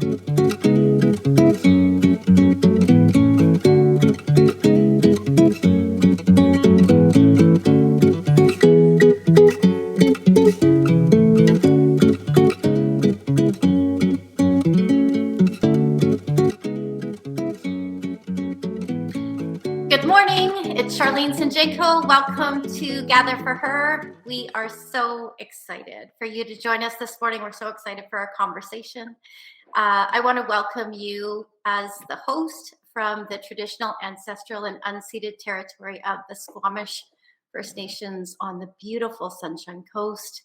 Good morning, it's Charlene Sinjenko. Welcome to Gather for Her. We are so excited for you to join us this morning. We're so excited for our conversation. I want to welcome you as the host from the traditional, ancestral, and unceded territory of the Squamish First Nations on the beautiful Sunshine Coast.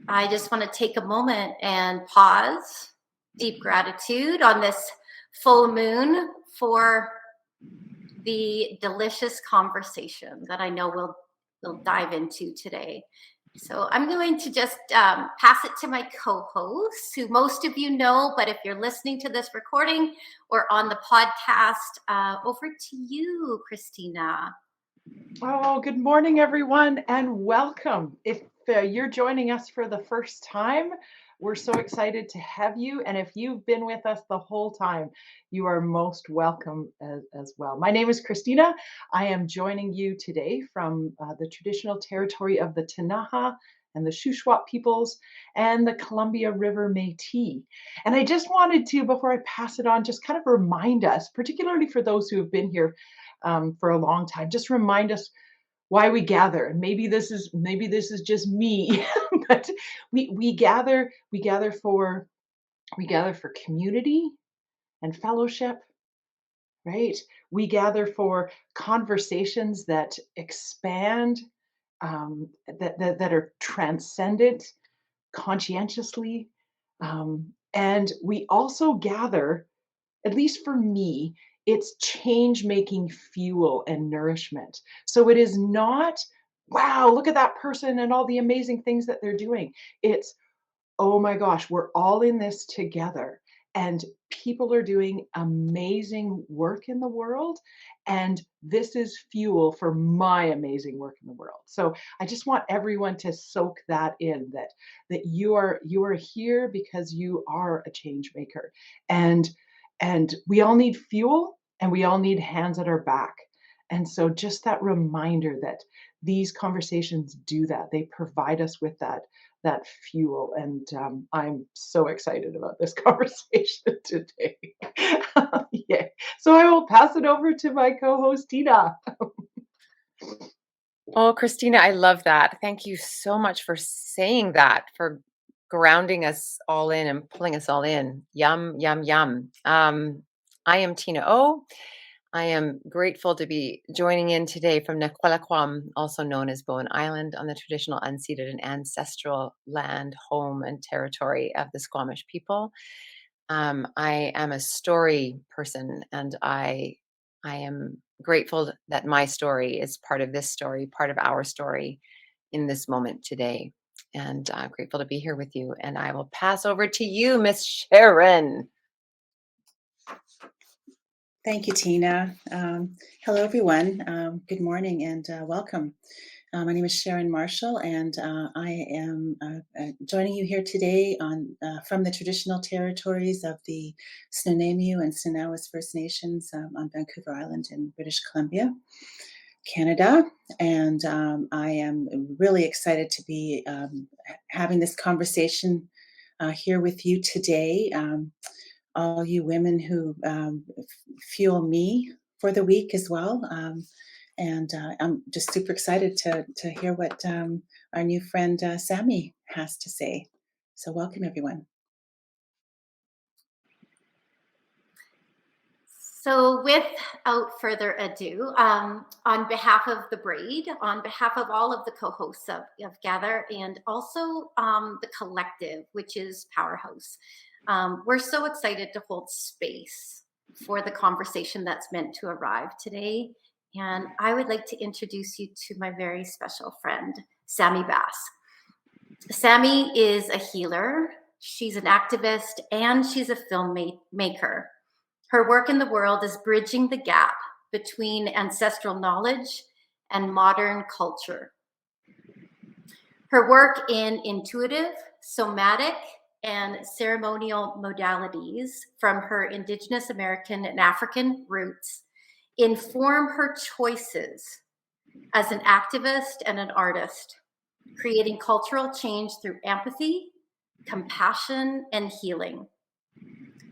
I just want to take a moment and pause, deep gratitude on this full moon for the delicious conversation that I know we'll dive into today. So I'm going to just pass it to my co-hosts, who most of you know, but if you're listening to this recording or on the podcast, over to you, Christina. Oh, good morning, everyone, and welcome. If you're joining us for the first time, we're so excited to have you. And if you've been with us the whole time, you are most welcome as well. My name is Christina. I am joining you today from the traditional territory of the Ktunaxa and the Shuswap peoples and the Columbia River Métis. And I just wanted to, before I pass it on, just kind of remind us, particularly for those who have been here for a long time, just remind us why we gather. And maybe this is just me, but we gather for community and fellowship, right? We gather for conversations that expand, that are transcendent conscientiously, and we also gather, at least for me, it's change-making fuel and nourishment. So it is not, wow, look at that person and all the amazing things that they're doing. It's, oh my gosh, we're all in this together. And people are doing amazing work in the world. And this is fuel for my amazing work in the world. So I just want everyone to soak that in, that you are here because you are a change maker. And we all need fuel and we all need hands at our back. And so just that reminder that these conversations do that. They provide us with that fuel. And I'm so excited about this conversation today. Yeah. So I will pass it over to my co-host, Tina. Oh, Christina, I love that. Thank you so much for saying that, for grounding us all in and pulling us all in. Yum, yum, yum. I am Tina O. I am grateful to be joining in today from Nequalaquam, also known as Bowen Island, on the traditional, unceded, and ancestral land, home, and territory of the Squamish people. I am a story person, and I am grateful that my story is part of this story, part of our story in this moment today. And I'm grateful to be here with you. And I will pass over to you, Miss Sharon. Thank you, Tina. Hello, everyone. Good morning and welcome. My name is Sharon Marshall, and I am joining you here today from the traditional territories of the Snuneymuxw and Snuneymuxw First Nations on Vancouver Island in British Columbia, Canada. And I am really excited to be having this conversation here with you today. All you women who fuel me for the week as well. And I'm just super excited to hear what our new friend Sammy has to say. So welcome, everyone. So without further ado, on behalf of the Braid, on behalf of all of the co-hosts of Gather, and also the collective, which is Powerhouse, we're so excited to hold space for the conversation that's meant to arrive today. And I would like to introduce you to my very special friend, Sami Bass. Sammy is a healer, she's an activist, and she's a filmmaker. Her work in the world is bridging the gap between ancestral knowledge and modern culture. Her work in intuitive, somatic, and ceremonial modalities from her Indigenous American and African roots inform her choices as an activist and an artist, creating cultural change through empathy, compassion, and healing.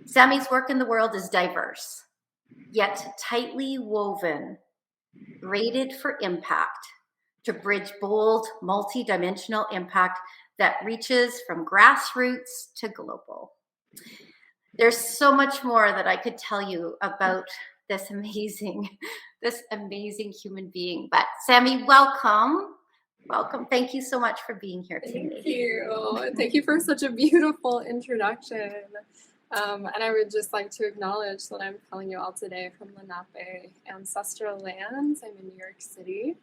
Sammy's work in the world is diverse, yet tightly woven, braided for impact, to bridge bold, multi-dimensional impact that reaches from grassroots to global. There's so much more that I could tell you about this amazing human being. But Sammy, welcome. Welcome. Thank you so much for being here today. Thank you. Thank you for such a beautiful introduction. And I would just like to acknowledge that I'm calling you all today from Lenape Ancestral lands. I'm in New York City.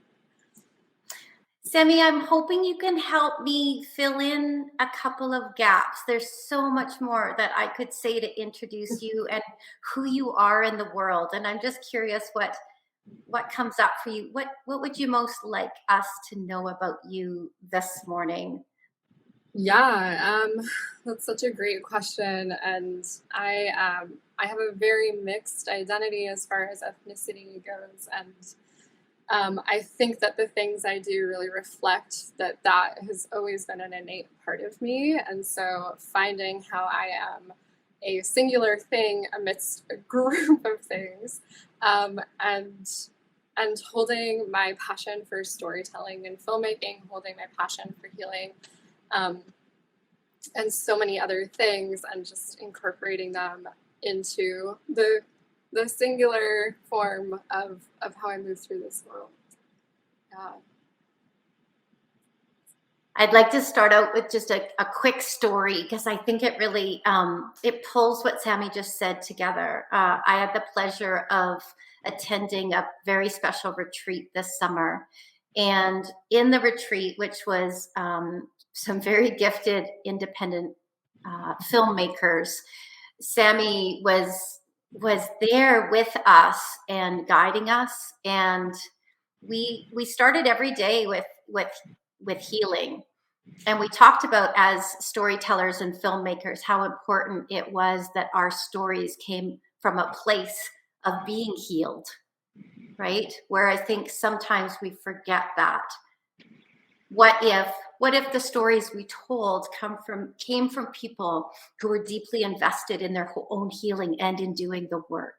Sammy, I'm hoping you can help me fill in a couple of gaps. There's so much more that I could say to introduce you and who you are in the world. And I'm just curious what comes up for you. What would you most like us to know about you this morning? Yeah, that's such a great question. And I have a very mixed identity as far as ethnicity goes. And I think that the things I do really reflect that has always been an innate part of me. And so finding how I am a singular thing amidst a group of things, and holding my passion for storytelling and filmmaking, holding my passion for healing, and so many other things, and just incorporating them into the singular form of how I move through this world. Yeah. I'd like to start out with just a quick story, because I think it really, it pulls what Sammy just said together. I had the pleasure of attending a very special retreat this summer. And in the retreat, which was some very gifted independent filmmakers, Sammy was there with us and guiding us, and we started every day with healing, and we talked about, as storytellers and filmmakers, how important it was that our stories came from a place of being healed, right? Where I think sometimes we forget that. What if the stories we told came from people who were deeply invested in their own healing and in doing the work?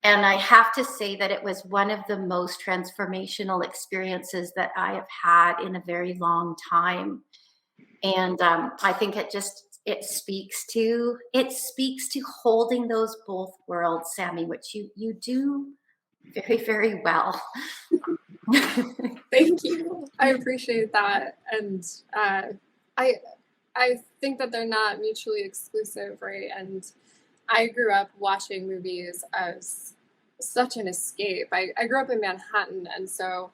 And I have to say that it was one of the most transformational experiences that I have had in a very long time. And I think it speaks to holding those both worlds, Sammy, which you do very, very well. Thank you. I appreciate that. And I think that they're not mutually exclusive, right? And I grew up watching movies as such an escape. I grew up in Manhattan, and so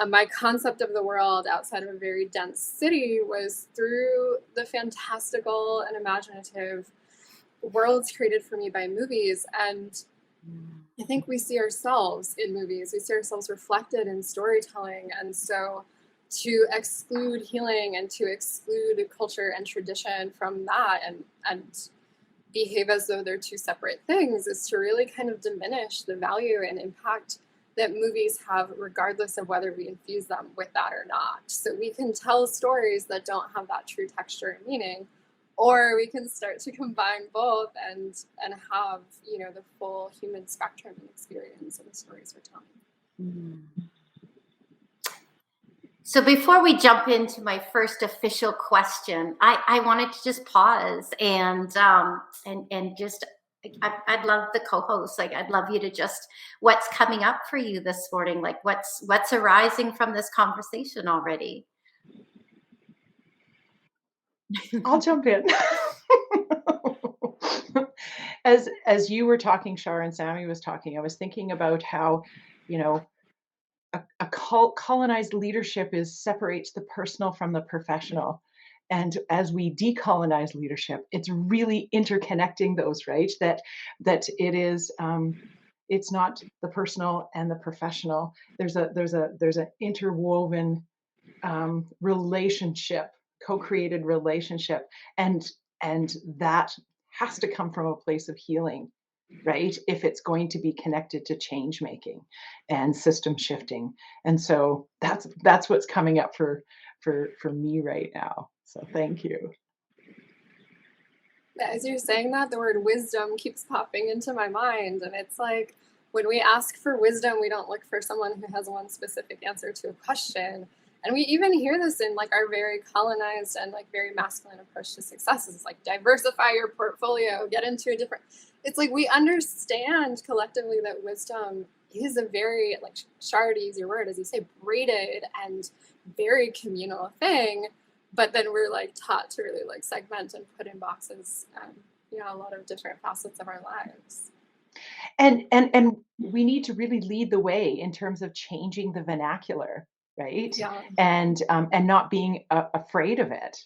my concept of the world outside of a very dense city was through the fantastical and imaginative worlds created for me by movies. And I think we see ourselves in movies. We see ourselves reflected in storytelling. And so to exclude healing and to exclude culture and tradition from that and behave as though they're two separate things is to really kind of diminish the value and impact that movies have, regardless of whether we infuse them with that or not. So we can tell stories that don't have that true texture and meaning, or we can start to combine both and have, the full human spectrum and experience of the stories we're telling. So before we jump into my first official question, I wanted to just pause and just, I'd love the co-host, I'd love you to just, what's coming up for you this morning? What's arising from this conversation already? I'll jump in. As you were talking, Sharon, Sammy was talking, I was thinking about how, a colonized leadership separates the personal from the professional. And as we decolonize leadership, it's really interconnecting those, right? That it is, it's not the personal and the professional. There's an interwoven relationship, co-created relationship. And And that has to come from a place of healing, right? If it's going to be connected to change making and system shifting. And so that's what's coming up for me right now. So thank you. As you're saying that, the word wisdom keeps popping into my mind. And it's like, when we ask for wisdom, we don't look for someone who has one specific answer to a question. And we even hear this in like our very colonized and like very masculine approach to success. It's like, diversify your portfolio, get into a different, it's like we understand collectively that wisdom is a very, like Shar, to use your word, as you say, braided and very communal thing. But then we're like taught to really like segment and put in boxes, a lot of different facets of our lives. And we need to really lead the way in terms of changing the vernacular, right? Yeah. And not being afraid of it.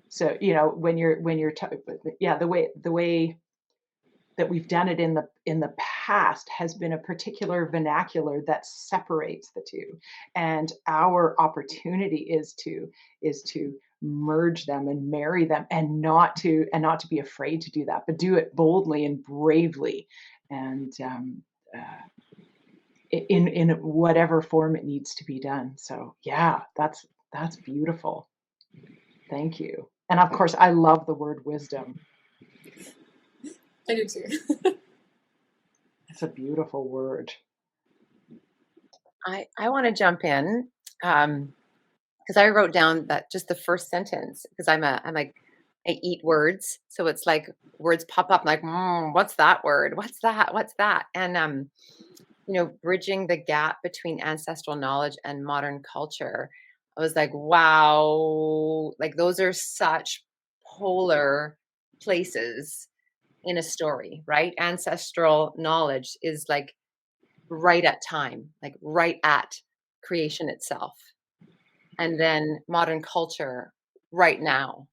So when you're the way that we've done it in the past has been a particular vernacular that separates the two, and our opportunity is to merge them and marry them, and not to be afraid to do that, but do it boldly and bravely, and in whatever form it needs to be done. So yeah, that's beautiful. Thank you. And of course, I love the word wisdom. I do too. It's a beautiful word. I want to jump in because I wrote down that just the first sentence, because I'm like, I eat words, so it's like words pop up like, what's that word? What's that? And bridging the gap between ancestral knowledge and modern culture. I was like, wow, like those are such polar places in a story, right? Ancestral knowledge is like right at time, like right at creation itself. And then modern culture right now.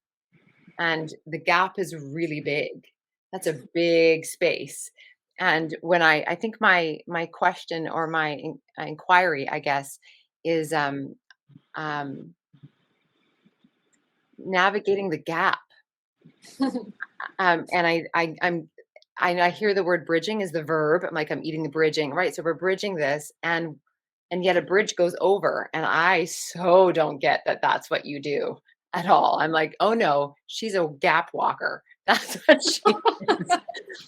And the gap is really big. That's a big space. And when I think my question or my inquiry, I guess, is navigating the gap. And I hear the word bridging is the verb. I'm like, I'm eating the bridging, right? So we're bridging this, and yet a bridge goes over, and I so don't get that that's what you do at all. I'm like, oh no, she's a gap walker. That's what she is.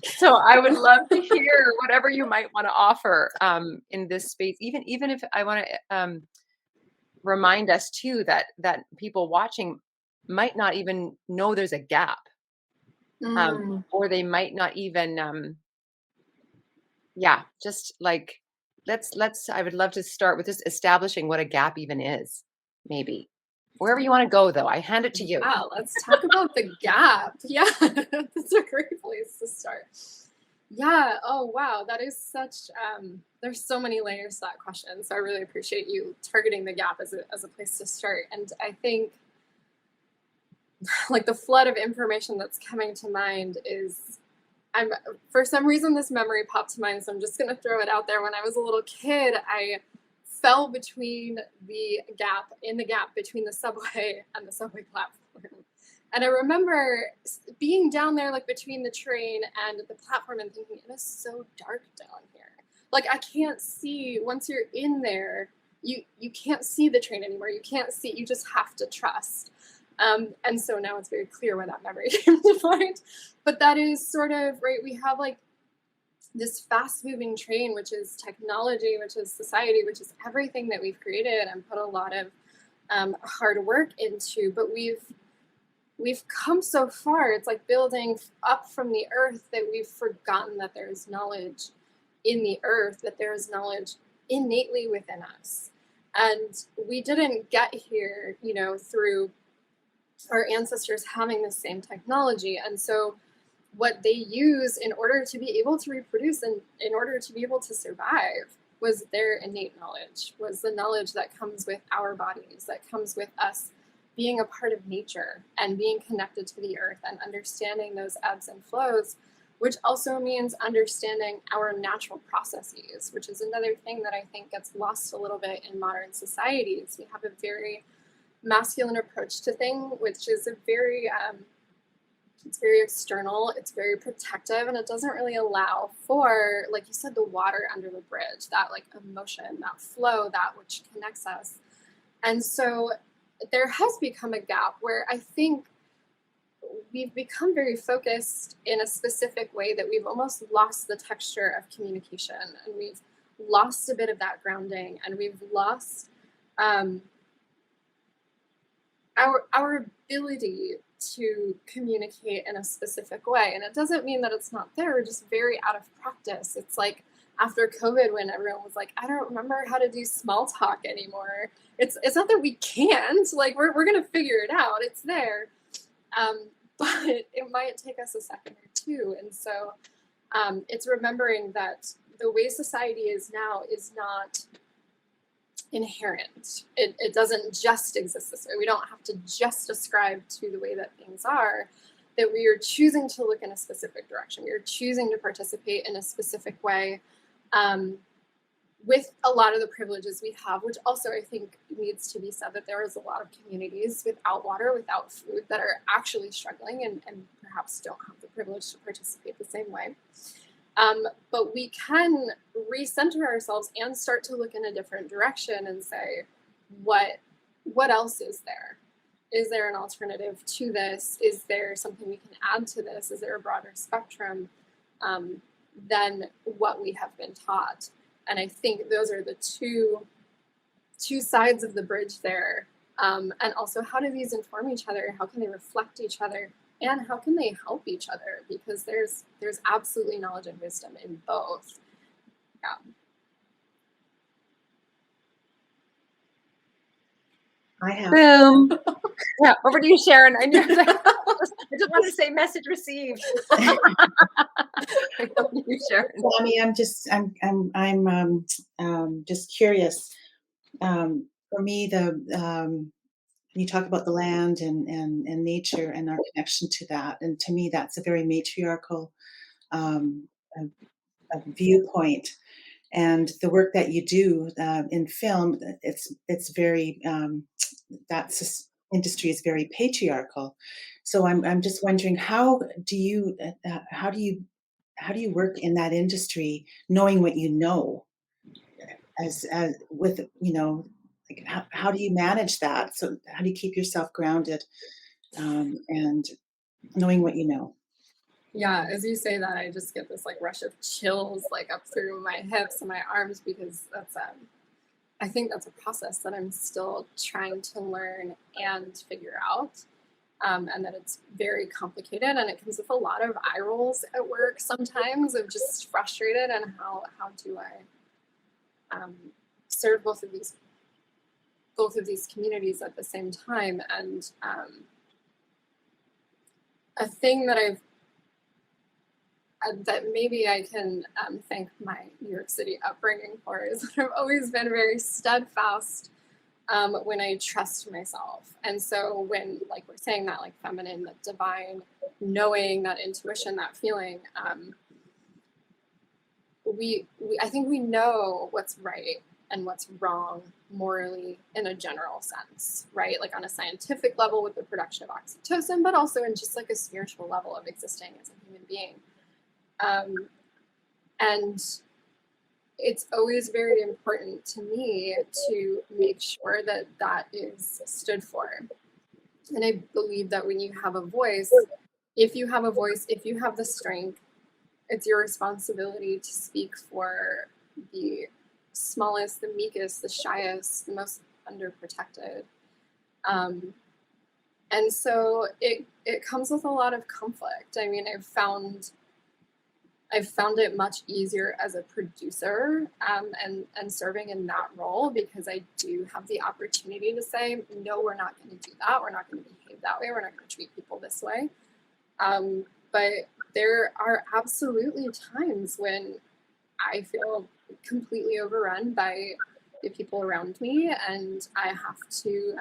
So I would love to hear whatever you might want to offer in this space, even if I want to remind us too that people watching might not even know there's a gap. Or they might not even just like let's I would love to start with just establishing what a gap even is, maybe. Wherever you want to go, though, I hand it to you. Wow, let's talk about the gap. Yeah, that's a great place to start. Yeah, oh wow, that is such there's so many layers to that question, so I really appreciate you targeting the gap as a place to start. And I think like the flood of information that's coming to mind is, for some reason this memory popped to mind, so I'm just going to throw it out there. When I was a little kid, I fell between the gap between the subway and the subway platform. And I remember being down there like between the train and the platform and thinking, it is so dark down here. Like I can't see, once you're in there, you can't see the train anymore. You can't see, you just have to trust. And so now it's very clear where that memory came to mind. But that is sort of, right, we have like this fast moving train, which is technology, which is society, which is everything that we've created and put a lot of hard work into. But we've come so far. It's like building up from the earth that we've forgotten that there is knowledge in the earth, that there is knowledge innately within us. And we didn't get here, through our ancestors having the same technology. And so what they use in order to be able to reproduce and in order to be able to survive was their innate knowledge, was the knowledge that comes with our bodies, that comes with us being a part of nature and being connected to the earth and understanding those ebbs and flows, which also means understanding our natural processes, which is another thing that I think gets lost a little bit in modern societies. We have a very masculine approach to things, which is a very It's very external, it's very protective, and it doesn't really allow for, like you said, the water under the bridge, that like emotion, that flow, that which connects us. And so there has become a gap where I think we've become very focused in a specific way that we've almost lost the texture of communication, and we've lost a bit of that grounding, and we've lost our ability to communicate in a specific way. And it doesn't mean that it's not there, we're just very out of practice. It's like after COVID, when everyone was like, I don't remember how to do small talk anymore. It's not that we can't, like we're gonna figure it out, it's there. But it might take us a second or two. And so it's remembering that the way society is now is not inherent. It doesn't just exist this way. We don't have to just ascribe to the way that things are, that we are choosing to look in a specific direction. We are choosing to participate in a specific way with a lot of the privileges we have, which also I think needs to be said, that there is a lot of communities without water, without food, that are actually struggling and perhaps don't have the privilege to participate the same way. But we can recenter ourselves and start to look in a different direction and say, what else is there? Is there an alternative to this? Is there something we can add to this? Is there a broader spectrum than what we have been taught? And I think those are the two sides of the bridge there. And also, how do these inform each other? How can they reflect each other? And how can they help each other? Because there's absolutely knowledge and wisdom in both. Yeah. I have. Boom. Yeah, over to you, Sharon. I just want to say message received. Over to you, Sharon. Sami, I'm just curious. For me, you talk about the land and nature and our connection to that, and to me, that's a very matriarchal a viewpoint. And the work that you do in film, it's very industry is very patriarchal. So I'm just wondering, how do you work in that industry, knowing what you know, as with like how do you manage that? So how do you keep yourself grounded and knowing what you know? Yeah, as you say that, I just get this like rush of chills like up through my hips and my arms, because that's I think that's a process that I'm still trying to learn and figure out, and that it's very complicated, and it comes with a lot of eye rolls at work sometimes of just frustrated, and how do I serve both of these communities at the same time. And a thing that maybe I can thank my New York City upbringing for is that I've always been very steadfast when I trust myself. And so when, like we're saying, that like feminine, that divine, knowing, that intuition, that feeling, I think we know what's right and what's wrong morally in a general sense, right? Like on a scientific level with the production of oxytocin, but also in just like a spiritual level of existing as a human being. And it's always very important to me to make sure that that is stood for. And I believe that when you have a voice, if you have the strength, it's your responsibility to speak for the smallest, the meekest, the shyest, the most underprotected. And so it comes with a lot of conflict. I mean, I've found it much easier as a producer and serving in that role, because I do have the opportunity to say, no, we're not going to do that. We're not going to behave that way. We're not going to treat people this way. But there are absolutely times when I feel completely overrun by the people around me, and I have to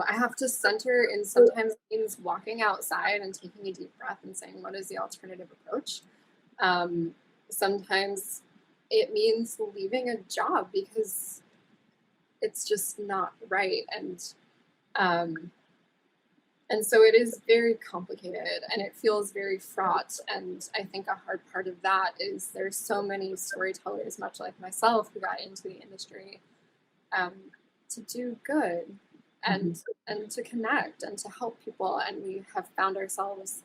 I have to center, and sometimes it means walking outside and taking a deep breath and saying, what is the alternative approach? Sometimes it means leaving a job because it's just not right. And And so it is very complicated and it feels very fraught. And I think a hard part of that is there's so many storytellers, much like myself, who got into the industry to do good and to connect and to help people. And we have found ourselves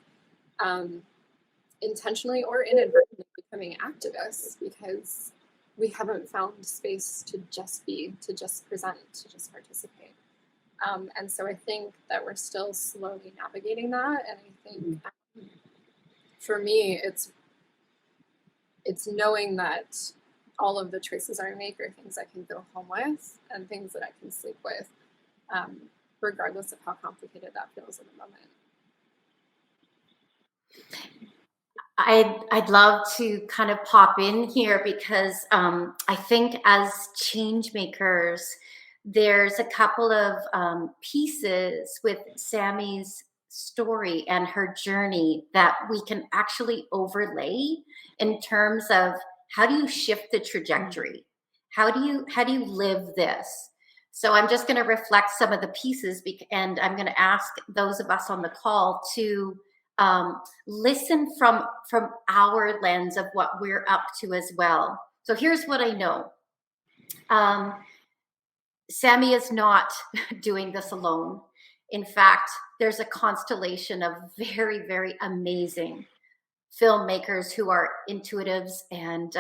intentionally or inadvertently becoming activists because we haven't found space to just be, to just present, to just participate. And so I think that we're still slowly navigating that. And I think for me, it's knowing that all of the choices I make are things I can go home with and things that I can sleep with, regardless of how complicated that feels in the moment. I'd love to kind of pop in here because I think as change makers, there's a couple of pieces with Sammy's story and her journey that we can actually overlay in terms of how do you shift the trajectory? How do you live this? So I'm just going to reflect some of the pieces and I'm going to ask those of us on the call to listen from our lens of what we're up to as well. So here's what I know. Sammy is not doing this alone. In fact, there's a constellation of very, very amazing filmmakers who are intuitives and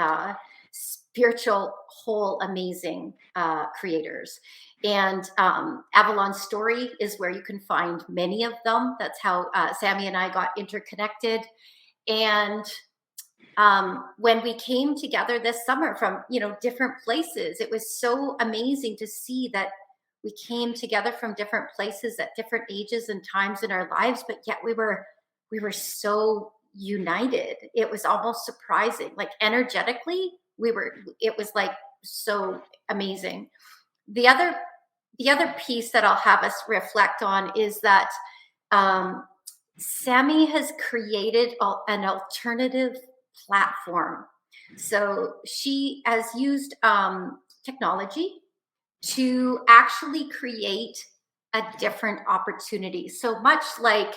spiritual, whole, amazing creators. And Avalon's Story is where you can find many of them. That's how Sammy and I got interconnected. And when we came together this summer from, different places, it was so amazing to see that we came together from different places at different ages and times in our lives, but yet we were so united. It was almost surprising. Like energetically, it was like so amazing. The other piece that I'll have us reflect on is that Sammy has created an alternative platform. So she has used technology to actually create a different opportunity. So much like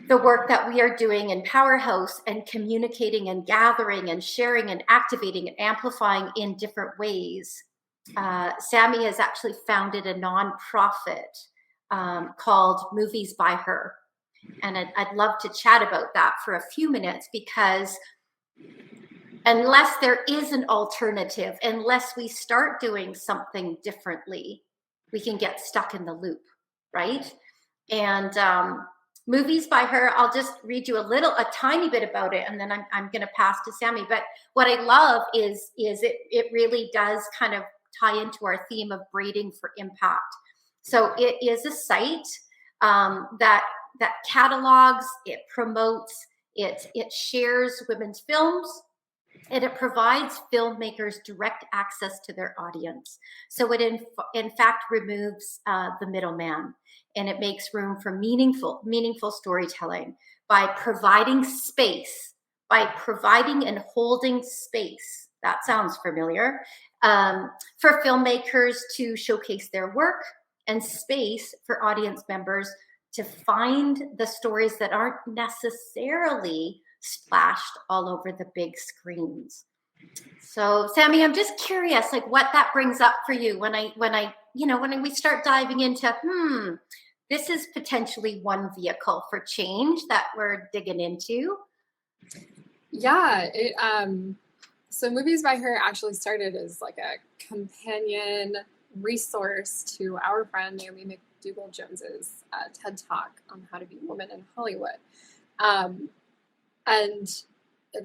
the work that we are doing in Powerhouse and communicating and gathering and sharing and activating and amplifying in different ways, Sammy has actually founded a nonprofit called Movies by Her. And I'd love to chat about that for a few minutes because unless there is an alternative, unless we start doing something differently, we can get stuck in the loop, right? And Movies by Her, I'll just read you a tiny bit about it, and then I'm going to pass to Sammy. But what I love is it really does kind of tie into our theme of braiding for impact. So it is a site that catalogs, it promotes, it shares women's films, and it provides filmmakers direct access to their audience. So it in fact removes the middleman, and it makes room for meaningful storytelling by providing space, by providing and holding space. That sounds familiar. For filmmakers to showcase their work and space for audience members to find the stories that aren't necessarily splashed all over the big screens. So Sammy, I'm just curious, like what that brings up for you when we start diving into, this is potentially one vehicle for change that we're digging into. Yeah, so Movies by Her actually started as like a companion resource to our friend Naomi McDougall-Jones's TED Talk on how to be a woman in Hollywood. And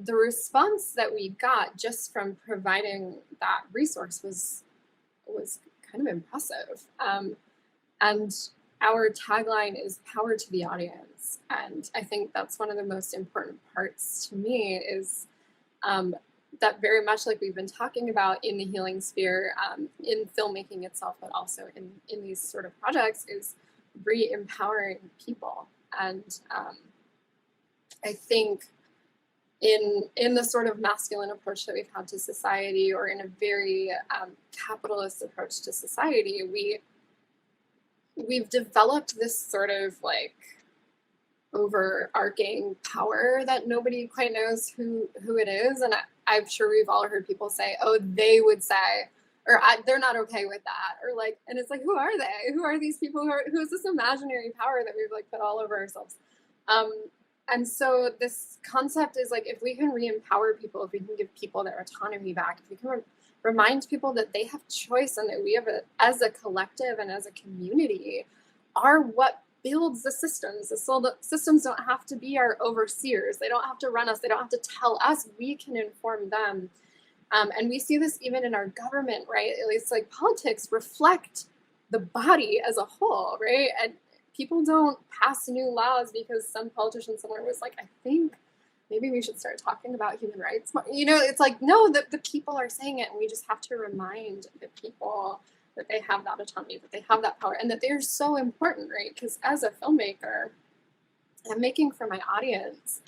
the response that we got just from providing that resource was kind of impressive. And our tagline is power to the audience. And I think that's one of the most important parts to me is that very much like we've been talking about in the healing sphere, in filmmaking itself, but also in these sort of projects, is re-empowering people. And I think in the sort of masculine approach that we've had to society, or in a very capitalist approach to society, we've developed this sort of like overarching power that nobody quite knows who it is. And I'm sure we've all heard people say, oh, they would say, or they're not okay with that, or like, and it's like, who are they? Who are these people? Who is this imaginary power that we've like put all over ourselves? And so this concept is like, if we can re-empower people, if we can give people their autonomy back, if we can remind people that they have choice and that we have, as a collective and as a community, are what builds the systems. So the systems don't have to be our overseers. They don't have to run us. They don't have to tell us. We can inform them. And we see this even in our government, right? It's like politics reflect the body as a whole, right? And people don't pass new laws because some politician somewhere was like, I think maybe we should start talking about human rights. You know, it's like, no, the people are saying it, and we just have to remind the people that they have that autonomy, that they have that power, and that they're so important, right? Because as a filmmaker, I'm making for my audience.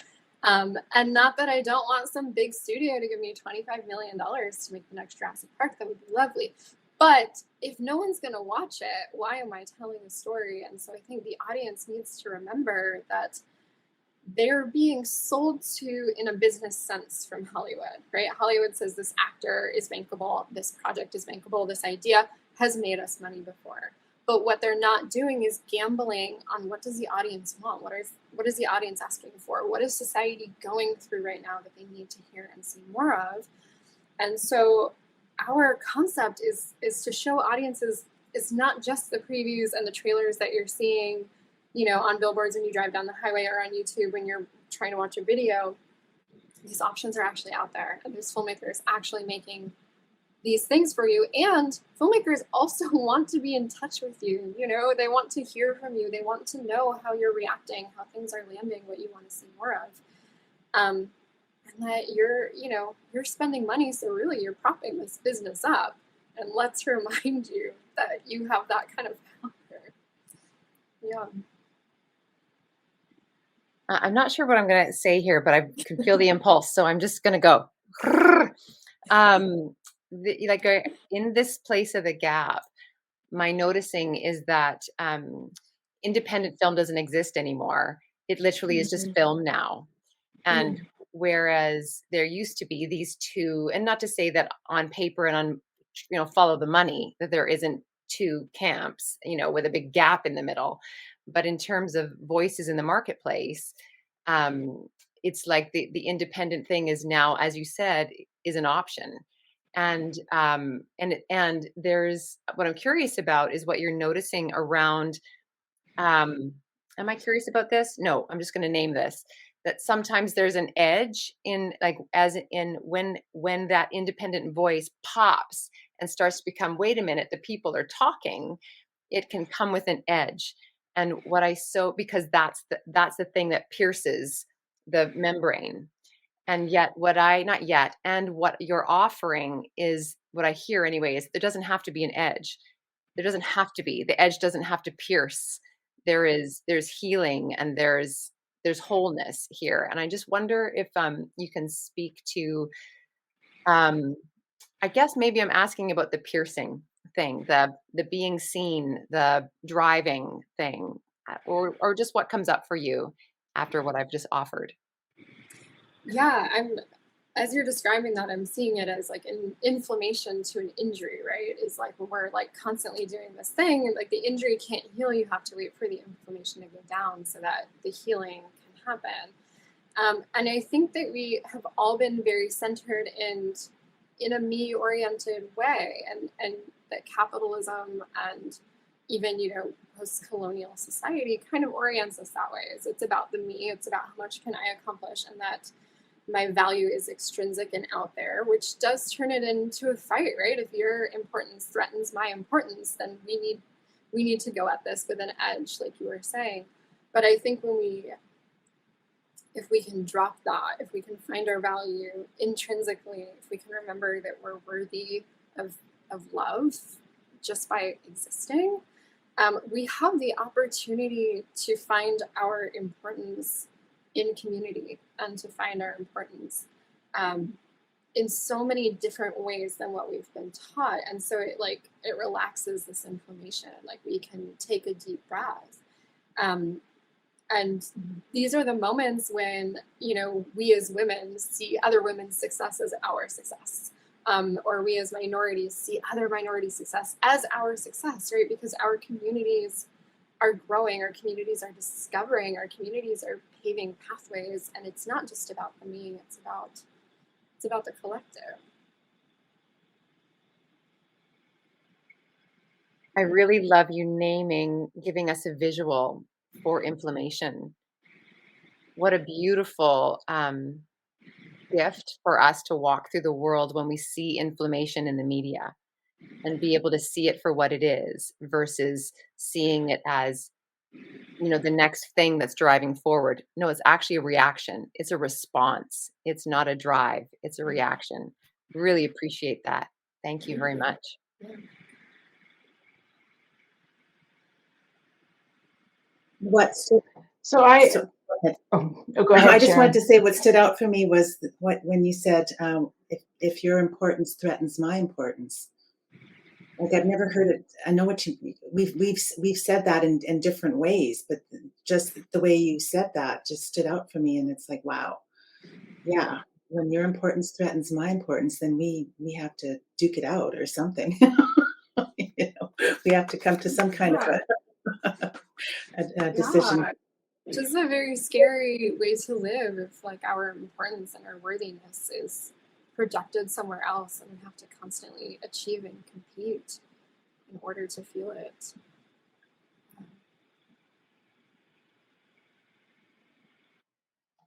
And not that I don't want some big studio to give me $25 million to make the next Jurassic Park. That would be lovely. But if no one's going to watch it, why am I telling a story? And so I think the audience needs to remember that they're being sold to in a business sense from Hollywood, right? Hollywood says this actor is bankable, this project is bankable, this idea has made us money before. But what they're not doing is gambling on what does the audience want? What is the audience asking for? What is society going through right now that they need to hear and see more of? And so our concept is to show audiences, it's not just the previews and the trailers that you're seeing, you know, on billboards when you drive down the highway, or on YouTube when you're trying to watch a video. These options are actually out there, and there's filmmakers actually making these things for you. And filmmakers also want to be in touch with you. You know, they want to hear from you. They want to know how you're reacting, how things are landing, what you want to see more of. And that you're spending money, so really you're propping this business up. And let's remind you that you have that kind of power. Yeah. I'm not sure what I'm going to say here, but I can feel the impulse, so I'm just going to go. In this place of the gap, my noticing is that independent film doesn't exist anymore. It literally is just film now. And whereas there used to be these two, and not to say that on paper and on, follow the money, that there isn't two camps, with a big gap in the middle. But in terms of voices in the marketplace, it's like the independent thing is now, as you said, is an option. And there's, what I'm curious about is what you're noticing around, am I curious about this? No, I'm just going to name this, that sometimes there's an edge in, like, as in when that independent voice pops and starts to become, wait a minute, the people are talking, it can come with an edge. And because that's the thing that pierces the membrane. And yet what you're offering is, what I hear anyway, is there doesn't have to be an edge. There doesn't have to be. The edge doesn't have to pierce. There's healing, and there's wholeness here. And I just wonder if you can speak to, I guess maybe I'm asking about the piercing thing, the being seen, the driving thing, or just what comes up for you after what I've just offered. Yeah, as you're describing that, I'm seeing it as like an inflammation to an injury, right? Is like when we're like constantly doing this thing, and like the injury can't heal, you have to wait for the inflammation to go down so that the healing can happen. And I think that we have all been very centered in a me-oriented way, and that capitalism and even, post-colonial society kind of orients us that way. It's about the me, it's about how much can I accomplish, and that my value is extrinsic and out there, which does turn it into a fight, right? If your importance threatens my importance, then we need to go at this with an edge, like you were saying. But I think if we can drop that, if we can find our value intrinsically, if we can remember that we're worthy of love just by existing, we have the opportunity to find our importance in community, and to find our importance in so many different ways than what we've been taught. And so it relaxes this inflammation. Like we can take a deep breath. And these are the moments when, we as women see other women's success as our success. Or we as minorities see other minority success as our success, right? Because our communities are growing, our communities are discovering, our communities are paving pathways. And it's not just about the me, it's about the collective. I really love you giving us a visual for inflammation. What a beautiful gift for us to walk through the world when we see inflammation in the media and be able to see it for what it is versus seeing it as, the next thing that's driving forward. No, it's actually a reaction. It's a response. It's not a drive. It's a reaction. Really appreciate that. Thank you very much. So I So, go ahead. I just Sharon. wanted to say what stood out for me was when you said, if your importance threatens my importance. Like I've never heard it. I know what we've said that in different ways, but just the way you said that just stood out for me. And it's like, wow, yeah. When your importance threatens my importance, then we have to duke it out or something. We have to come to some kind of a decision. Yeah. Which is a very scary way to live if our importance and our worthiness is projected somewhere else and we have to constantly achieve and compete in order to feel it.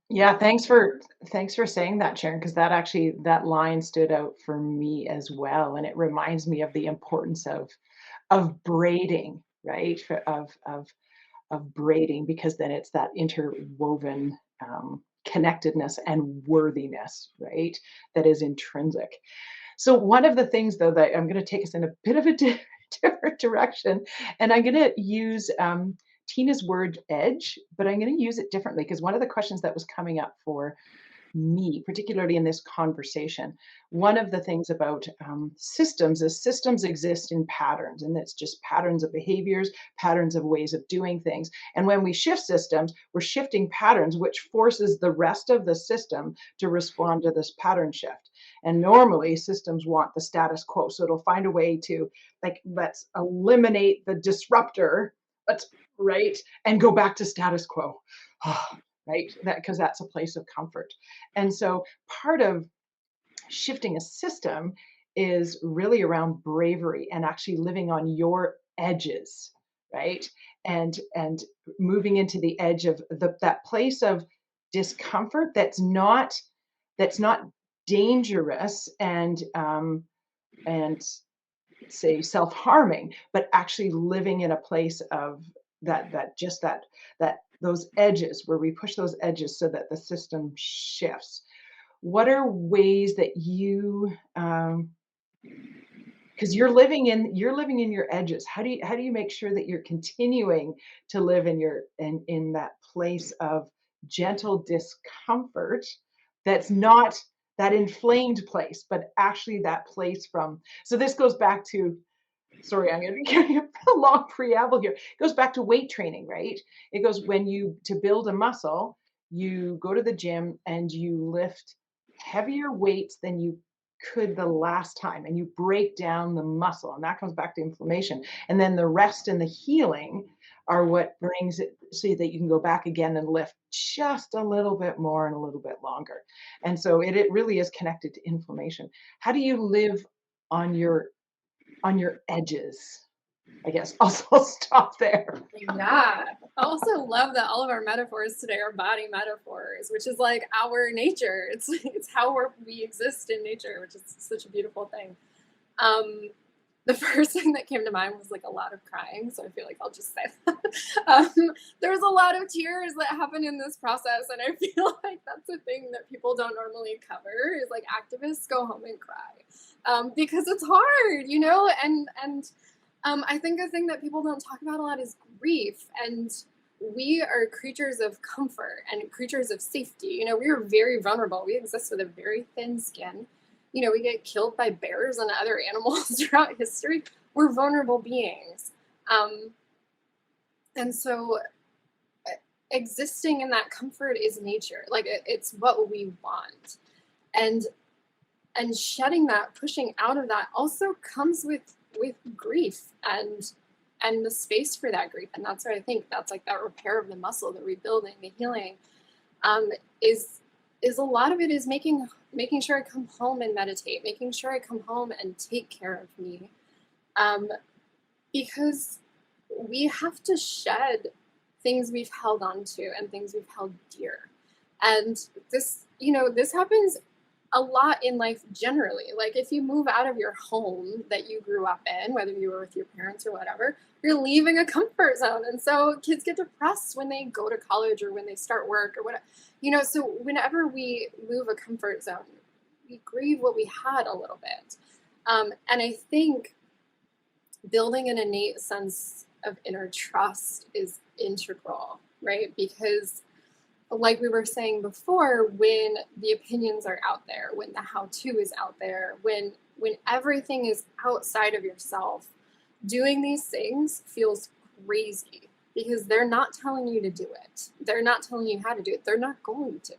Yeah, thanks for saying that, Sharon, because that line stood out for me as well, and it reminds me of the importance of braiding, right? Of braiding, because then it's that interwoven connectedness and worthiness, right? That is intrinsic. So one of the things, though, that I'm going to take us in a bit of a different direction, and I'm going to use Tina's word edge, but I'm going to use it differently because one of the questions that was coming up for me, particularly in this conversation, one of the things about systems is systems exist in patterns, and it's just patterns of behaviors, patterns of ways of doing things. And when we shift systems, we're shifting patterns, which forces the rest of the system to respond to this pattern shift. And normally systems want the status quo. So it'll find a way to let's eliminate the disruptor, right, and go back to status quo. Right? Because that's a place of comfort. And so part of shifting a system is really around bravery and actually living on your edges, right? And moving into the edge of that place of discomfort that's not dangerous and say self-harming, but actually living in a place of that those edges, where we push those edges so that the system shifts. What are ways that you because you're living in your edges, how do you make sure that you're continuing to live in that place of gentle discomfort that's not that inflamed place, but actually that place from, so this goes back to, sorry, I'm going to give you a long preamble here. It goes back to weight training, right? It goes to build a muscle, you go to the gym and you lift heavier weights than you could the last time, and you break down the muscle, and that comes back to inflammation. And then the rest and the healing are what brings it so that you can go back again and lift just a little bit more and a little bit longer. And so it really is connected to inflammation. How do you live on your edges? I guess I'll stop there. Yeah. I also love that all of our metaphors today are body metaphors, which is our nature. It's how we exist in nature, which is such a beautiful thing. The first thing that came to mind was a lot of crying, so I feel like I'll just say that. There's a lot of tears that happen in this process, and I feel like that's a thing that people don't normally cover, is activists go home and cry, because it's hard, and I think a thing that people don't talk about a lot is grief, and we are creatures of comfort and creatures of safety. We are very vulnerable. We exist with a very thin skin. we get killed by bears and other animals throughout history. We're vulnerable beings. And so existing in that comfort is nature. Like it's what we want. And shedding that, pushing out of that also comes with grief and the space for that grief. And that's where I think that's like that repair of the muscle, the rebuilding, the healing, is a lot of it is making sure I come home and meditate, making sure I come home and take care of me. Because we have to shed things we've held on to and things we've held dear. And this happens a lot in life generally. Like if you move out of your home that you grew up in, whether you were with your parents or whatever, you're leaving a comfort zone. And so kids get depressed when they go to college or when they start work or whatever. So whenever we move a comfort zone, we grieve what we had a little bit. And I think building an innate sense of inner trust is integral, right? Because like we were saying before, when the opinions are out there, when the how-to is out there, when everything is outside of yourself, doing these things feels crazy because they're not telling you to do it. They're not telling you how to do it. They're not going to.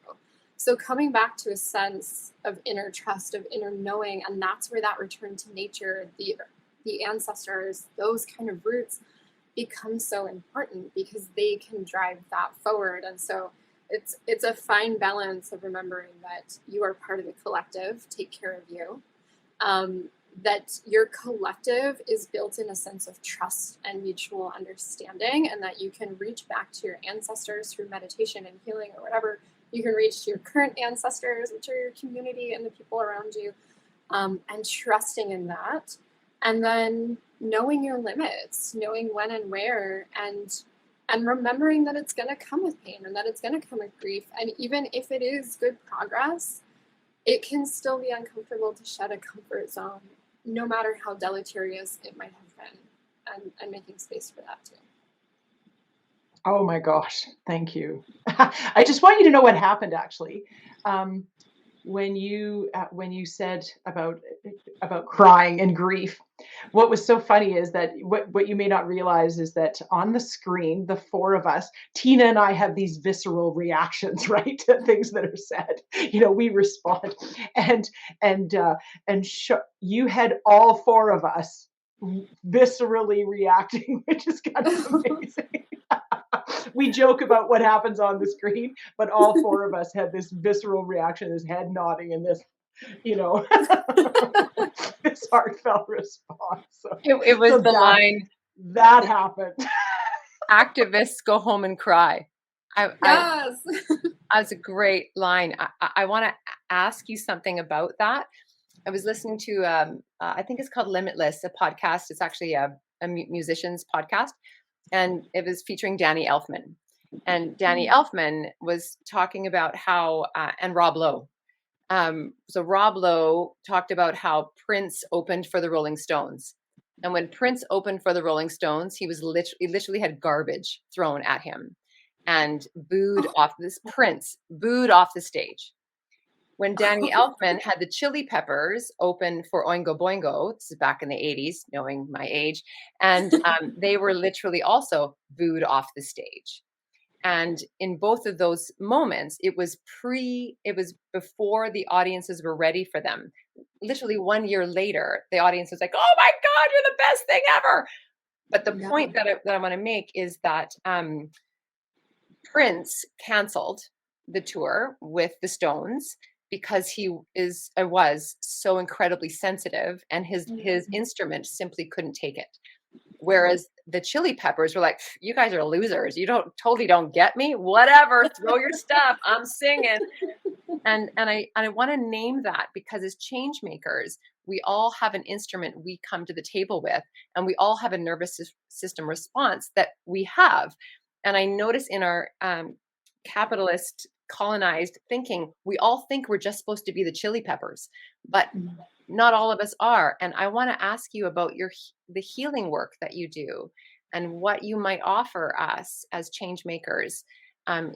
So coming back to a sense of inner trust, of inner knowing, and that's where that return to nature, the ancestors, those kind of roots become so important because they can drive that forward. And so it's a fine balance of remembering that you are part of the collective, take care of you, that your collective is built in a sense of trust and mutual understanding, and that you can reach back to your ancestors through meditation and healing or whatever. You can reach to your current ancestors, which are your community and the people around you, and trusting in that. And then knowing your limits, knowing when and where, and remembering that it's going to come with pain and that it's going to come with grief. And even if it is good progress, it can still be uncomfortable to shed a comfort zone, no matter how deleterious it might have been, and making space for that too. Oh my gosh, thank you. I just want you to know what happened actually. When you said about crying and grief, what was so funny is that what you may not realize is that on the screen, the four of us, Tina and I, have these visceral reactions, right, to things that are said. We respond, and you had all four of us viscerally reacting, which is kind of amazing. We joke about what happens on the screen, but all four of us had this visceral reaction, this head nodding, and this, this heartfelt response. So, It was the line that happened. Activists go home and cry. Yes. That's a great line. I want to ask you something about that. I was listening to, I think it's called Limitless, a podcast. It's actually a musician's podcast. And it was featuring Danny Elfman. And Danny Elfman was talking about how, and Rob Lowe. So Rob Lowe talked about how Prince opened for the Rolling Stones. And when Prince opened for the Rolling Stones, he literally had garbage thrown at him and booed off the stage. When Danny Elfman had the Chili Peppers open for Oingo Boingo, this is back in the 80s, knowing my age, and they were literally also booed off the stage. And in both of those moments, it was before the audiences were ready for them. Literally 1 year later, the audience was like, "Oh my God, you're the best thing ever!" But the point that I want to make is that Prince canceled the tour with the Stones because he was so incredibly sensitive, and his instrument simply couldn't take it. Whereas the Chili Peppers were like, "You guys are losers. You totally don't get me. Whatever, throw your stuff. I'm singing." And I want to name that because as change makers, we all have an instrument we come to the table with, and we all have a nervous system response that we have. And I notice in our capitalist colonized thinking, we all think we're just supposed to be the Chili Peppers, but not all of us are. And I want to ask you about the healing work that you do and what you might offer us as change makers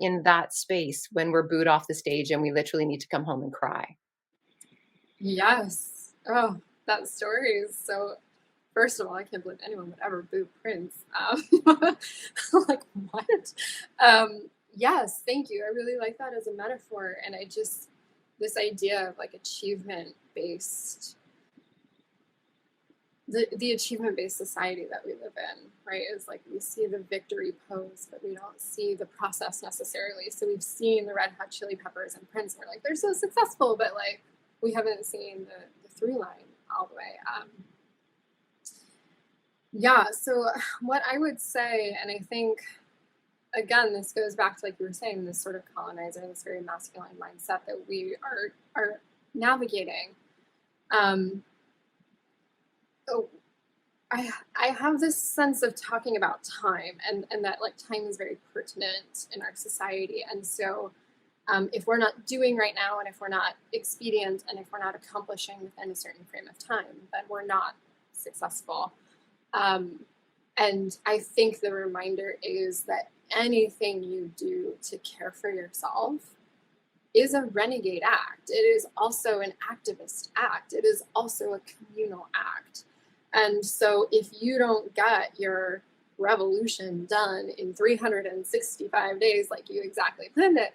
in that space when we're booed off the stage and we literally need to come home and cry. Yes. Oh, that story is so. First of all, I can't believe anyone would ever boo Prince. Like, what? Yes, thank you. I really like that as a metaphor. And this idea of like the achievement-based society that we live in, right, is like we see the victory pose, but we don't see the process necessarily. So we've seen the Red Hot Chili Peppers and Prince, and we're like, they're so successful, but like we haven't seen the through line all the way. Yeah, so what I would say, and I think, again, this goes back to, like you were saying, this sort of colonizer, this very masculine mindset that we are navigating. Oh, I have this sense of talking about time, and that like time is very pertinent in our society. And so if we're not doing right now, and if we're not expedient, and if we're not accomplishing within a certain frame of time, then we're not successful. And I think the reminder is that anything you do to care for yourself is a renegade act. It is also an activist act. It is also a communal act. And so if you don't get your revolution done in 365 days, like you exactly planned it,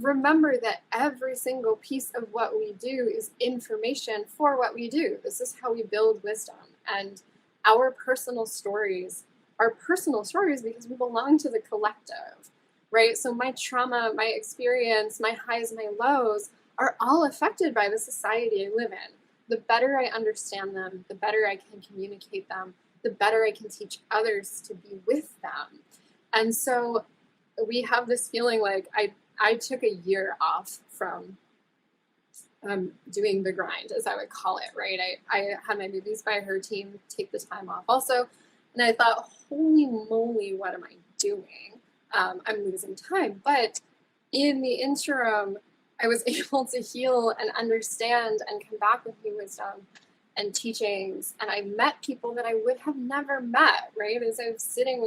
remember that every single piece of what we do is information for what we do. This is how we build wisdom. And our personal stories are personal stories because we belong to the collective, right? So my trauma, my experience, my highs, my lows are all affected by the society I live in. The better I understand them, the better I can communicate them, the better I can teach others to be with them. And so we have this feeling like I took a year off from doing the grind, as I would call it, right? I had my Movies by Her team take the time off also. And I thought, holy moly, what am I doing? I'm losing time. But in the interim, I was able to heal and understand and come back with new wisdom and teachings. And I met people that I would have never met, right? As I was sitting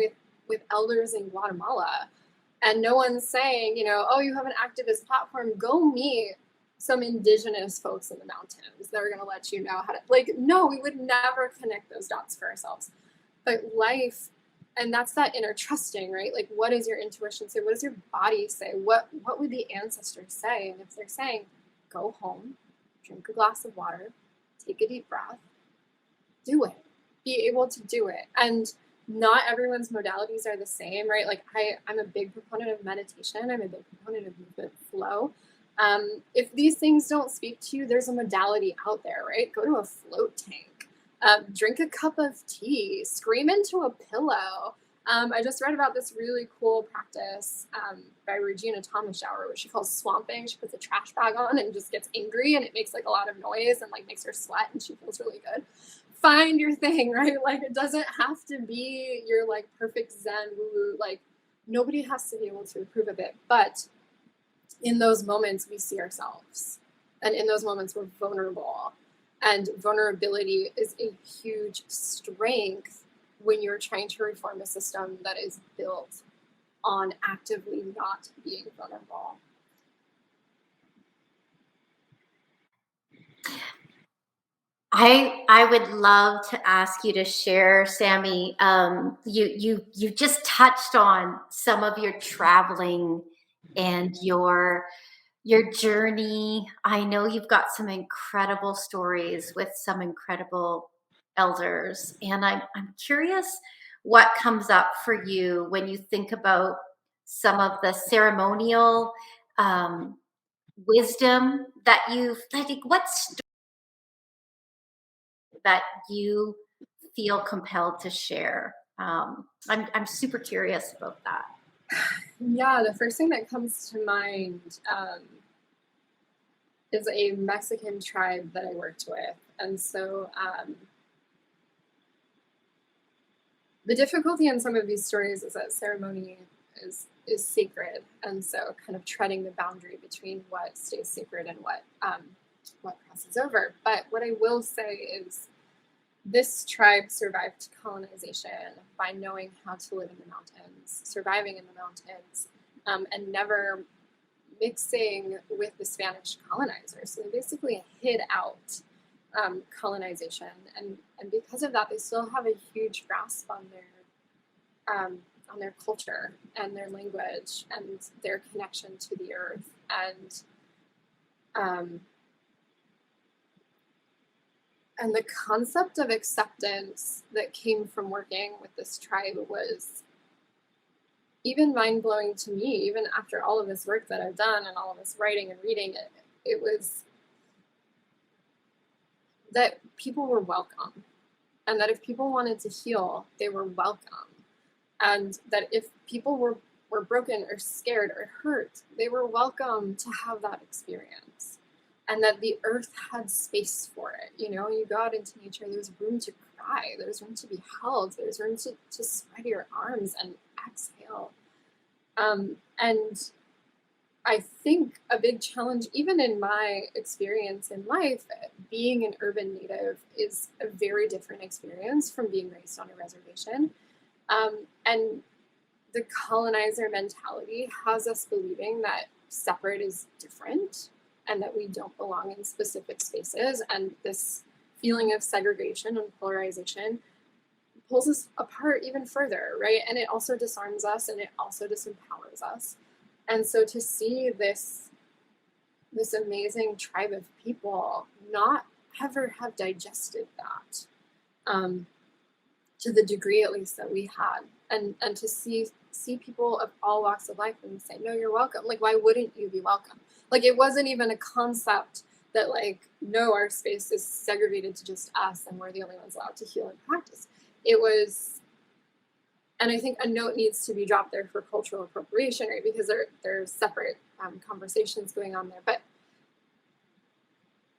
with elders in Guatemala. And no one's saying, oh, you have an activist platform, go meet some indigenous folks in the mountains that are going to let you know how to, like, no, we would never connect those dots for ourselves. But life, and that's that inner trusting, right? Like, what does your intuition say? What does your body say? What would the ancestors say? And if they're saying, go home, drink a glass of water, take a deep breath, do it, be able to do it. And not everyone's modalities are the same, right? Like I'm a big proponent of meditation. I'm a big proponent of movement flow. If these things don't speak to you, there's a modality out there, right? Go to a float tank, drink a cup of tea, scream into a pillow. I just read about this really cool practice by Regina Thomas-Shower, which she calls swamping. She puts a trash bag on and just gets angry, and it makes like a lot of noise and like makes her sweat, and she feels really good. Find your thing, right? Like, it doesn't have to be your like perfect Zen woo-woo. Like, nobody has to be able to approve of it. But in those moments, we see ourselves. And in those moments, we're vulnerable. And vulnerability is a huge strength when you're trying to reform a system that is built on actively not being vulnerable. I would love to ask you to share, Sammy. You just touched on some of your traveling and your journey. I know you've got some incredible stories with some incredible elders, and I'm curious what comes up for you when you think about some of the ceremonial wisdom that you've, like, what's that you feel compelled to share? I'm super curious about that. Yeah, the first thing that comes to mind is a Mexican tribe that I worked with. And so the difficulty in some of these stories is that ceremony is sacred. And so kind of treading the boundary between what stays sacred and what crosses over. But what I will say is this tribe survived colonization by knowing how to live in the mountains, surviving in the mountains, and never mixing with the Spanish colonizers. So they basically hid out colonization, and because of that, they still have a huge grasp on their culture and their language and their connection to the earth. And the concept of acceptance that came from working with this tribe was even mind-blowing to me, even after all of this work that I've done and all of this writing and reading. It was that people were welcome, and that if people wanted to heal, they were welcome, and that if people were broken or scared or hurt, they were welcome to have that experience, and that the earth had space for it. You know, you go out into nature, there's room to cry, there's room to be held, there's room to spread your arms and exhale. And I think a big challenge, even in my experience in life, being an urban native is a very different experience from being raised on a reservation. And the colonizer mentality has us believing that separate is different and that we don't belong in specific spaces. And this feeling of segregation and polarization pulls us apart even further, right? And it also disarms us, and it also disempowers us. And so to see this amazing tribe of people not ever have digested that, to the degree at least that we had, and to see people of all walks of life and say, no, you're welcome. Like, why wouldn't you be welcome? Like, it wasn't even a concept that, like, no, our space is segregated to just us and we're the only ones allowed to heal and practice. It was, and I think a note needs to be dropped there for cultural appropriation, right? Because there's separate conversations going on there, but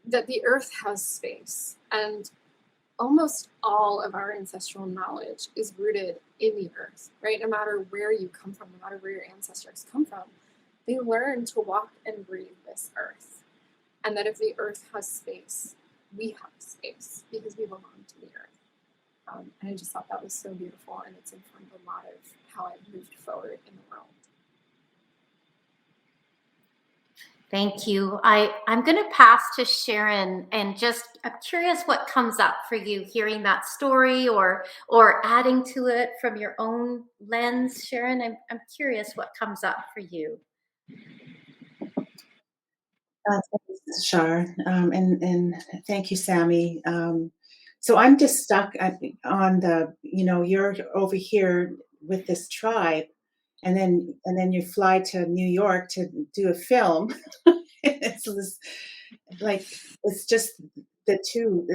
that the earth has space, and almost all of our ancestral knowledge is rooted in the earth, right? No matter where you come from, no matter where your ancestors come from, they learn to walk and breathe this earth. And that if the earth has space, we have space because we belong to the earth. And I just thought that was so beautiful, and it's informed a lot of how I've moved forward in the world. Thank you. I'm going to pass to Sharon, and just I'm curious what comes up for you hearing that story or adding to it from your own lens. Sharon, I'm curious what comes up for you. Thanks, Shar, and thank you, Sammy. So I'm just stuck on the, you're over here with this tribe, and then you fly to New York to do a film. It's like, it's just the two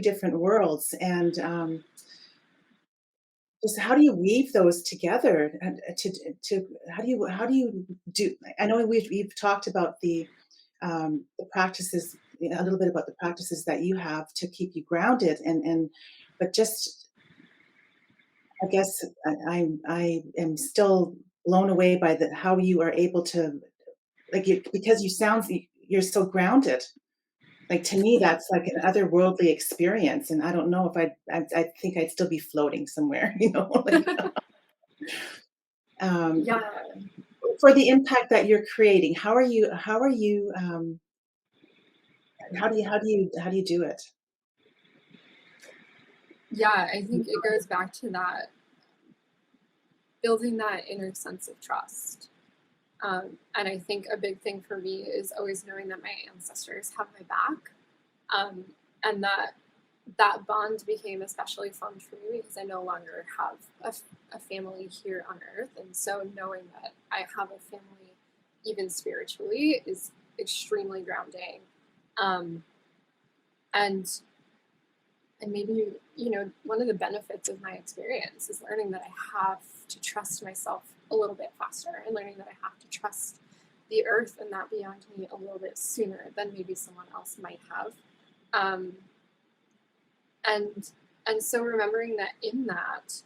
different worlds, and just how do you weave those together? To how do you do? I know we've talked about the practices, a little bit about the practices that you have to keep you grounded, but just, I guess I am still blown away by how you are able to, because you're so grounded. Like, to me, that's like an otherworldly experience, and I don't know if I think I'd still be floating somewhere, Yeah. For the impact that you're creating. How do you do it? Yeah, I think it goes back to that, building that inner sense of trust. And I think a big thing for me is always knowing that my ancestors have my back. And that bond became especially formed for me because I no longer have a family here on earth. And so knowing that I have a family, even spiritually, is extremely grounding. And maybe, one of the benefits of my experience is learning that I have to trust myself a little bit faster, and learning that I have to trust the earth and that beyond me a little bit sooner than maybe someone else might have. And so remembering that in that,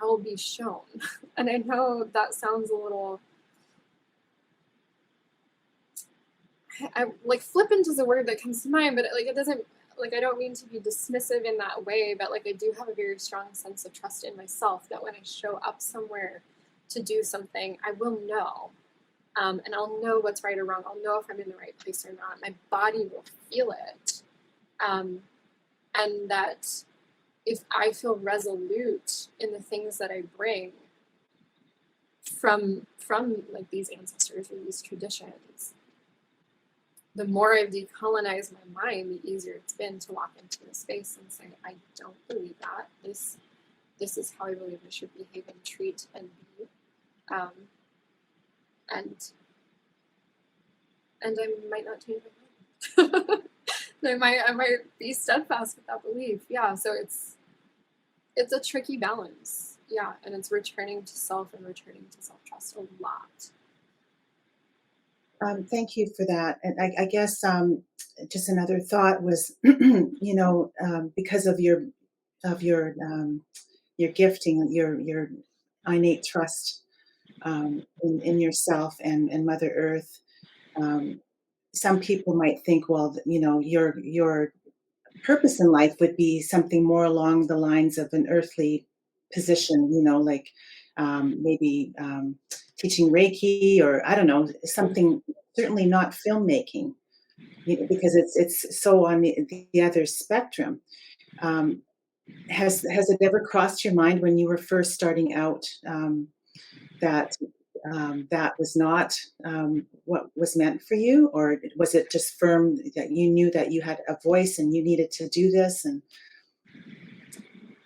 I will be shown. And I know that sounds a little, like, flippant is a word that comes to mind, but it doesn't, I don't mean to be dismissive in that way, but I do have a very strong sense of trust in myself that when I show up somewhere to do something, I will know And I'll know what's right or wrong. I'll know if I'm in the right place or not. My body will feel it. And that if I feel resolute in the things that I bring from like these ancestors or these traditions, the more I've decolonized my mind, the easier it's been to walk into the space and say, I don't believe that. This is how I believe I should behave and treat and be. And I might not change my mind. I might be steadfast with that belief. Yeah. So it's a tricky balance. Yeah. And it's returning to self and returning to self-trust a lot. Thank you for that. And I guess just another thought was, because of your gifting, your innate trust in yourself and Mother Earth. Some people might think, well, your purpose in life would be something more along the lines of an earthly position, like maybe teaching Reiki, or I don't know, something, certainly not filmmaking, because it's so on the other spectrum. Has it ever crossed your mind when you were first starting out that that was not what was meant for you, or was it just firm that you knew that you had a voice and you needed to do this? And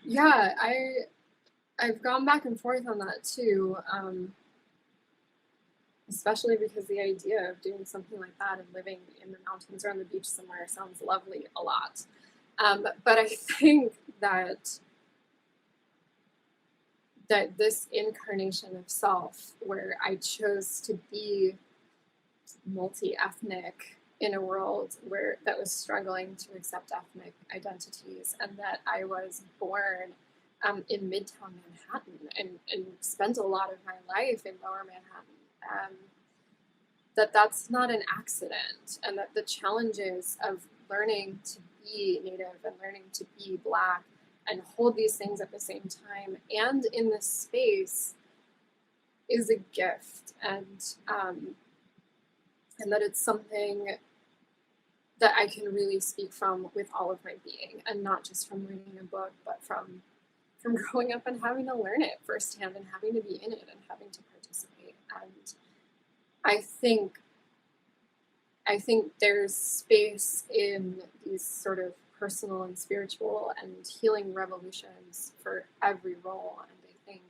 yeah, I've gone back and forth on that too, especially because the idea of doing something like that and living in the mountains or on the beach somewhere sounds lovely a lot. But I think that this incarnation of self, where I chose to be multi-ethnic in a world that was struggling to accept ethnic identities, and that I was born in Midtown Manhattan and spent a lot of my life in Lower Manhattan, that's not an accident, and that the challenges of learning to be Native and learning to be Black and hold these things at the same time and in this space is a gift, and that it's something that I can really speak from with all of my being, and not just from reading a book, but from growing up and having to learn it firsthand and having to be in it and having to participate. And I think there's space in these sort of personal and spiritual and healing revolutions for every role. And I think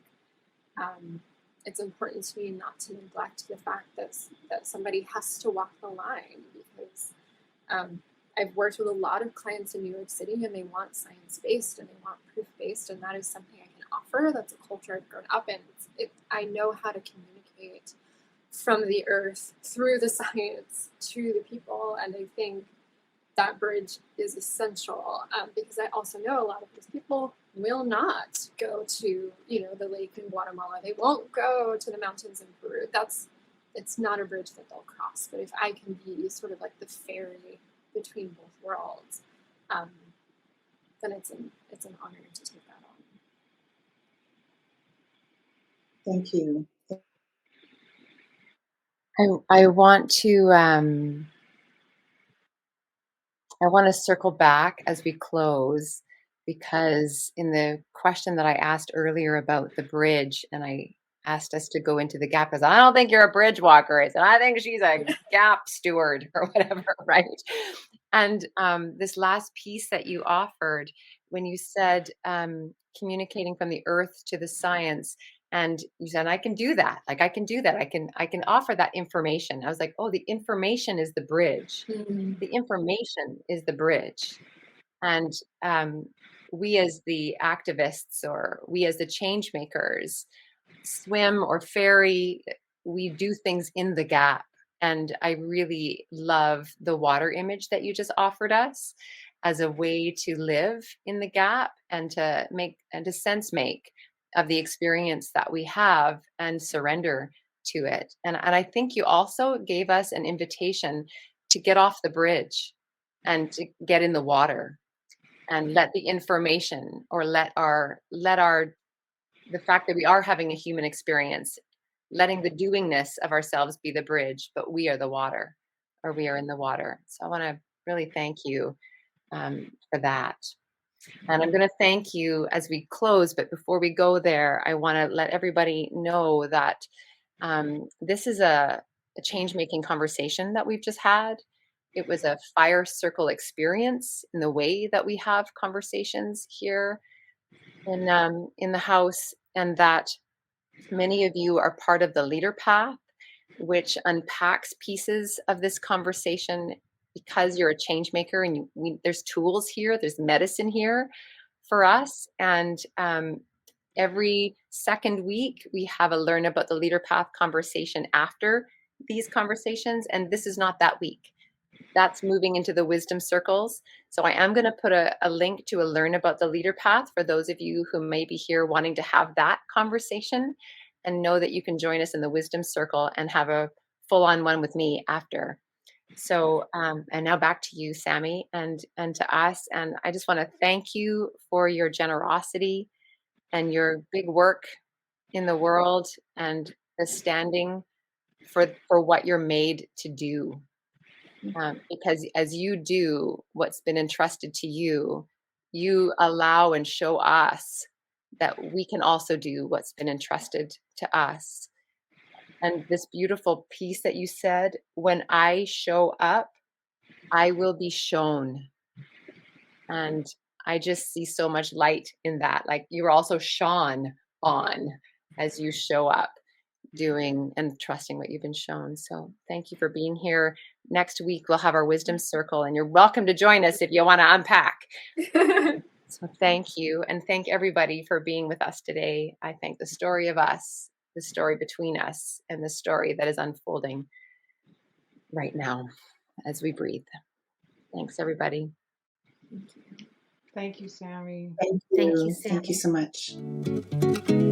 it's important to me not to neglect the fact that somebody has to walk the line, because I've worked with a lot of clients in New York City, and they want science-based and they want proof-based, and that is something I can offer. That's a culture I've grown up in. I know how to communicate from the earth through the science to the people, and I think that bridge is essential, because I also know a lot of these people will not go to the lake in Guatemala. They won't go to the mountains in Peru. It's not a bridge that they'll cross. But if I can be sort of like the ferry between both worlds, then it's an honor to take that on. thank you. I want to circle back as we close, because in the question that I asked earlier about the bridge, and I asked us to go into the gap, because I don't think you're a bridge walker. I said, I think she's a gap steward or whatever, right? And this last piece that you offered, when you said communicating from the earth to the science, and you said, I can do that. Like, I can do that. I can offer that information. I was like, oh, the information is the bridge. Mm-hmm. The information is the bridge. And we as the activists, or we as the change makers, swim or ferry, we do things in the gap. And I really love the water image that you just offered us as a way to live in the gap and to make and to sense make of the experience that we have and surrender to it. And I think you also gave us an invitation to get off the bridge and to get in the water and let the information, or let our the fact that we are having a human experience letting the doingness of ourselves be the bridge, but we are the water, or we are in the water. So I want to really thank you for that. And I'm going to thank you as we close, but before we go there, I want to let everybody know that this is a change-making conversation that we've just had. It was a fire circle experience in the way that we have conversations here in the house, and that many of you are part of the leader path, which unpacks pieces of this conversation because you're a change maker, and there's tools here, there's medicine here for us. And every second week, we have a Learn About the Leader Path conversation after these conversations. And this is not that week. That's moving into the wisdom circles. So I am going to put a link to a Learn About the Leader Path for those of you who may be here wanting to have that conversation, and know that you can join us in the wisdom circle and have a full-on one with me after. So, and now back to you, Sammy, and to us. And I just want to thank you for your generosity and your big work in the world, and the standing for what you're made to do. Because as you do what's been entrusted to you, you allow and show us that we can also do what's been entrusted to us. And this beautiful piece that you said, when I show up, I will be shown. And I just see so much light in that. Like, you're also shone on as you show up, doing and trusting what you've been shown. So thank you for being here. Next week, we'll have our wisdom circle, and you're welcome to join us if you want to unpack. So thank you. And thank everybody for being with us today. I thank the story of us, the story between us, and the story that is unfolding right now as we breathe. Thanks, everybody. Thank you, Sammy. Thank Thank you. you, Thank you Sammy. so much.